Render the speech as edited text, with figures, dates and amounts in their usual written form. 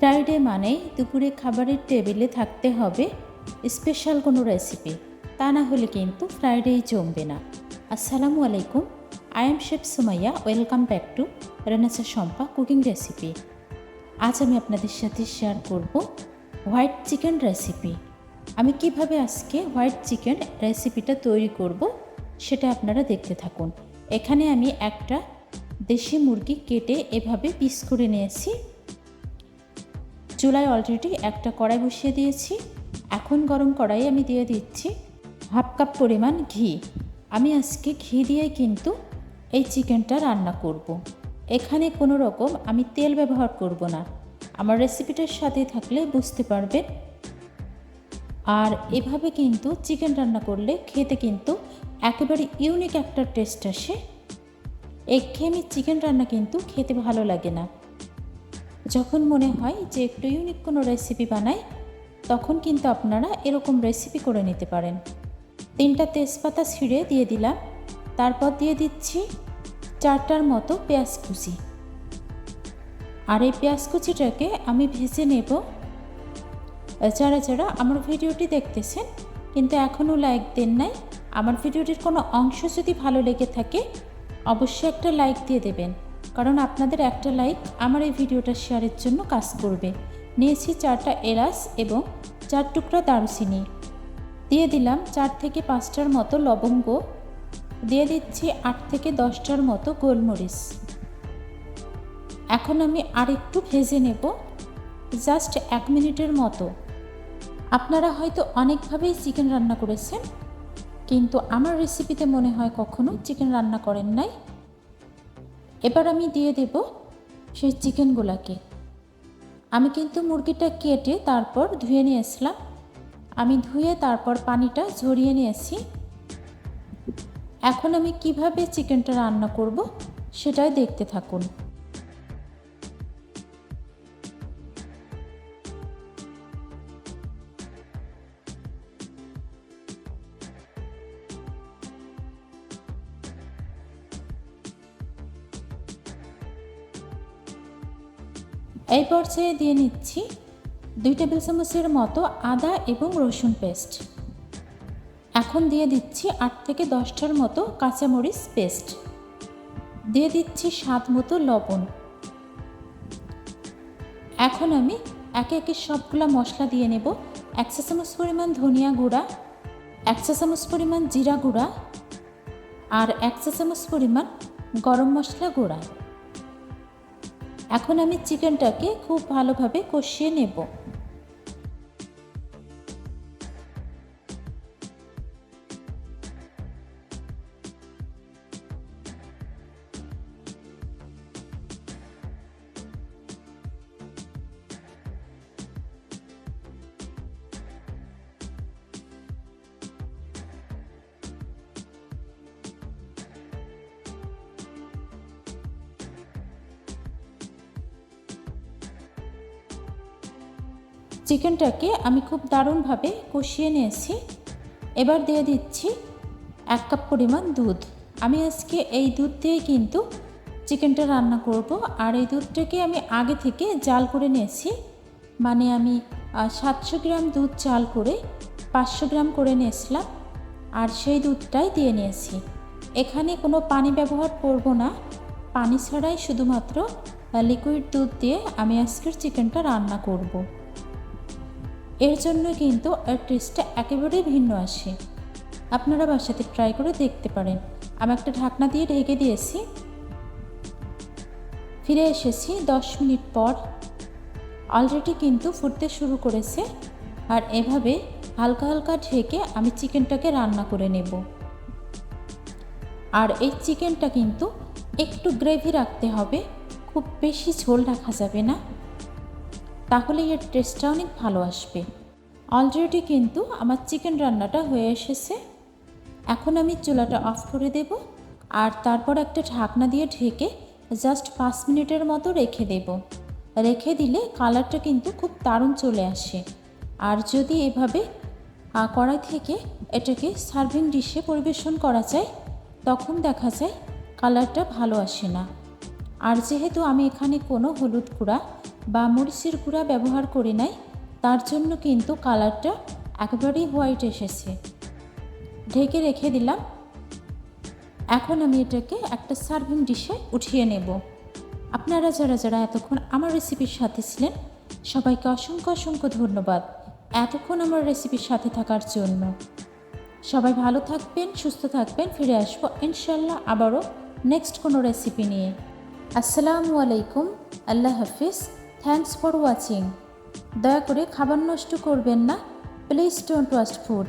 Friday মানেই দুপুরে খাবারের টেবিলে থাকতে হবে স্পেশাল কোনো রেসিপি, তা না হলে কিন্তু ফ্রাইডেই জমবে না। আসসালামু আলাইকুম, I am chef Sumaiya. Welcome back to রান্নাচা শম্পা কুকিং রেসিপি। আজ আমি আপনাদের সাথে শেয়ার করব হোয়াইট চিকেন রেসিপি। আমি কিভাবে আজকে হোয়াইট চিকেন রেসিপিটা তৈরি করব সেটা আপনারা দেখতে থাকুন। এখানে আমি একটা দেশি মুরগি কেটে এভাবে পিস করে নিয়েছি। চুলায় অলরেডি একটা কড়াই বসিয়ে দিয়েছি। এখন গরম কড়াই আমি দিয়ে দিচ্ছি হাফ কাপ পরিমাণ ঘি। আমি আজকে ঘি দিয়ে কিন্তু এই চিকেনটা রান্না করব। এখানে কোনো রকম আমি তেল ব্যবহার করব না। আমার রেসিপিটার সাথে থাকলে বুঝতে পারবেন। আর এভাবে কিন্তু চিকেন রান্না করলে খেতে কিন্তু একেবারে ইউনিক একটা টেস্ট আসে। একঘেয়েমি চিকেন রান্না কিন্তু খেতে ভালো লাগে না। যখন মনে হয় যে একটু ইউনিক কোনো রেসিপি বানাই, তখন কিন্তু আপনারা এরকম রেসিপি করে নিতে পারেন। 3টা তেজপাতা ছিঁড়ে দিয়ে দিলাম। তারপর দিয়ে দিচ্ছি 4টার মতো পেঁয়াজ কুচি। আর এই পেঁয়াজ কুচিটাকে আমি ভেজে নেব। যারা যারা আমার ভিডিওটি দেখতেছেন কিন্তু এখনও লাইক দেন নাই, আমার ভিডিওটির কোনো অংশ যদি ভালো লেগে থাকে অবশ্যই একটা লাইক দিয়ে দেবেন, কারণ আপনাদের একটা লাইক আমার এই ভিডিওটা শেয়ারের জন্য কাজ করবে। নিয়েছি 4টা এলাচ এবং 4 টুকরা দারুচিনি। দিয়ে দিলাম 4 থেকে 5টার মতো লবঙ্গ। দিয়ে দিচ্ছি 8 থেকে 10টার মতো গোলমরিচ। এখন আমি আরেকটু ভেজে নেব, জাস্ট 1 মিনিটের মতো। আপনারা হয়তো অনেকভাবেই চিকেন রান্না করেছেন, কিন্তু আমার রেসিপিতে মনে হয় কখনো চিকেন রান্না করেন নাই। এবার আমি দিয়ে দেব সেই চিকেনগুলোকে। আমি কিন্তু মুরগিটা কেটে তারপর ধুয়ে নিয়েছিলাম। আমি ধুয়ে তারপর পানিটা ঝরিয়ে নিয়েছি। এখন আমি কিভাবে চিকেনটা রান্না করব সেটাই দেখতে থাকুন। এই পর্যায়ে দিয়ে নিচ্ছি 2 টেবিল চামচের মতো আদা এবং রসুন পেস্ট। এখন দিয়ে দিচ্ছি 8 থেকে 10টার মতো কাঁচামরিচ পেস্ট। দিয়ে দিচ্ছি স্বাদ মতো লবণ। এখন আমি একে একে সবগুলা মশলা দিয়ে নেব। 1 চা চামচ পরিমাণ ধনিয়া গুঁড়া, 1 চা চামচ পরিমাণ জিরা গুঁড়া আর 1 চা চামচ পরিমাণ গরম মশলা গুঁড়া। এখন আমি চিকেনটাকে খুব ভালোভাবে কষিয়ে নেব। চিকেনটাকে আমি খুব দারুণভাবে কষিয়ে নিয়েছি। এবার দিয়ে দিচ্ছি 1 কাপ পরিমাণ দুধ। আমি আজকে এই দুধ দিয়ে কিন্তু চিকেনটা রান্না করব। আর এই দুধটাকে আমি আগে থেকে জাল করে নিয়েছি। মানে আমি 700 গ্রাম দুধ জাল করে 500 গ্রাম করে নিয়েছিলাম, আর সেই দুধটাই দিয়ে নিয়েছি। এখানে কোনো পানি ব্যবহার করব না, পানি ছাড়াই শুধুমাত্র লিকুইড দুধ দিয়ে আমি আজকের চিকেনটা রান্না করব। এর জন্য কিন্তু এর টেস্টটা একেবারেই ভিন্ন আসে। আপনারা বাসাতে ট্রাই করে দেখতে পারেন। আমি একটা ঢাকনা দিয়ে ঢেকে দিয়েছি। ফিরে এসেছি 10 মিনিট পর। অলরেডি কিন্তু ফুটতে শুরু করেছে। আর এভাবে হালকা হালকা ঢেকে আমি চিকেনটাকে রান্না করে নেব। আর এই চিকেনটা কিন্তু একটু গ্রেভি রাখতে হবে, খুব বেশি ঝোল রাখা যাবে না, তাহলে এর টেস্টটা অনেক ভালো আসবে। অলরেডি কিন্তু আমার চিকেন রান্নাটা হয়ে এসেছে। এখন আমি চুলাটা অফ করে দেব আর তারপর একটা ঢাকনা দিয়ে ঢেকে জাস্ট 5 মিনিটের মতো রেখে দেব। রেখে দিলে কালারটা কিন্তু খুব দারুণ চলে আসে। আর যদি এভাবে কড়াই থেকে এটাকে সার্ভিং ডিশে পরিবেশন করা যায়, তখন দেখা যায় কালারটা ভালো আসে না। আর যেহেতু আমি এখানে কোনো হলুদ গুঁড়া বা মরিচের গুঁড়া ব্যবহার করি নাই, তার জন্য কিন্তু কালারটা একেবারেই হোয়াইট এসেছে। ঢেকে রেখে দিলাম। এখন আমি এটাকে একটা সার্ভিং ডিশে উঠিয়ে নেব। আপনারা যারা যারা এতক্ষণ আমার রেসিপির সাথে ছিলেন, সবাইকে অসংখ্য অসংখ্য ধন্যবাদ এতক্ষণ আমার রেসিপির সাথে থাকার জন্য। সবাই ভালো থাকবেন, সুস্থ থাকবেন। ফিরে আসবো ইনশাল্লাহ আবারও নেক্সট কোনো রেসিপি নিয়ে। আসসালামু আলাইকুম, আল্লাহ হাফিজ, থ্যাঙ্কস ফর ওয়াচিং। দয়া করে খাবার নষ্ট করবেন না, প্লিজ ডোন্ট ওয়েস্ট ফুড।